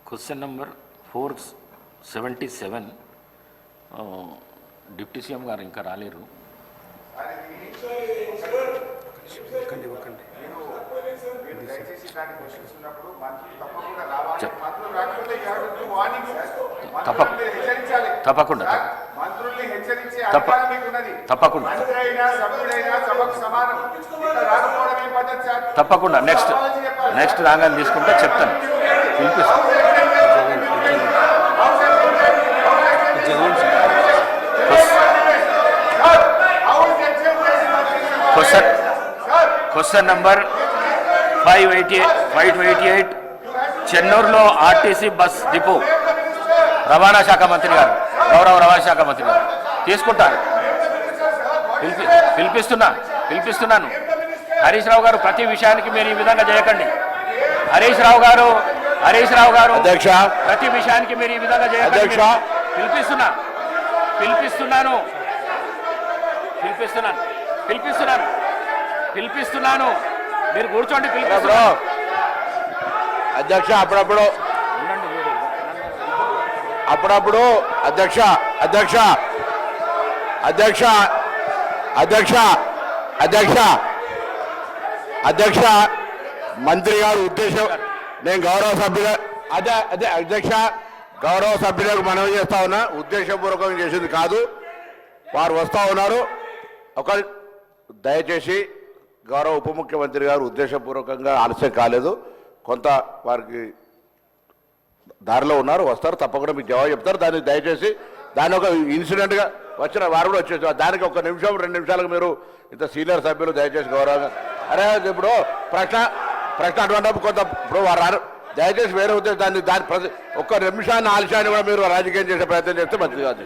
Question number 477 deputy CM గారు ఇంకా రాలేరు. తప్పకుండా తప్పకుండా నెక్స్ట్ రాగానే తీసుకుంటే చెప్తాను. క్వశ్చన్ నంబర్ 588 చెన్నూరులో ఆర్టీసీ బస్ డిపో రవాణా శాఖ మంత్రి గారు, గౌరవ రవాణా శాఖ మంత్రి గారు తీసుకుంటారు. పిలిపిస్తున్నాను. హరీష్ రావు గారు ప్రతి విషయానికి మీరు ఈ విధంగా చేయకండి. హరీష్ రావు గారు అధ్యక్ష, ప్రతి విషయానికి మీరు ఈ విధంగా చేయకండి. పిలిపిస్తున్నాను. మీరు కూర్చోండి. అధ్యక్ష, అప్పుడప్పుడు అధ్యక్ష మంత్రి గారు ఉద్దేశం, నేను గౌరవ సభ్యులకు మనవి చేస్తా ఉన్నా. ఉద్దేశపూర్వకంగా చేసింది కాదు. వారు వస్తూ ఉన్నారు. ఒక దయచేసి గౌరవ ఉప ముఖ్యమంత్రి గారు ఉద్దేశపూర్వకంగా ఆలస్యం కాలేదు. కొంత వారికి దారిలో ఉన్నారు, వస్తారు, తప్పకుండా మీకు జవాబు చెప్తారు. దాన్ని దయచేసి దాని ఒక ఇన్సిడెంట్గా వచ్చిన వారు కూడా వచ్చేసి దానికి 1 నిమిషం 2 నిమిషాలకు మీరు ఇంత సీనియర్ సభ్యులు దయచేసి గౌరవంగా ఇప్పుడు ప్రశ్న అటువంటి కొంత ఇప్పుడు వారు దయచేసి వేరే ఉద్దేశం దాని 1 నిమిషాన్ని ఆలస్యాన్ని కూడా మీరు రాజకీయం చేసే ప్రయత్నం చేస్తే మంచిది కాదు.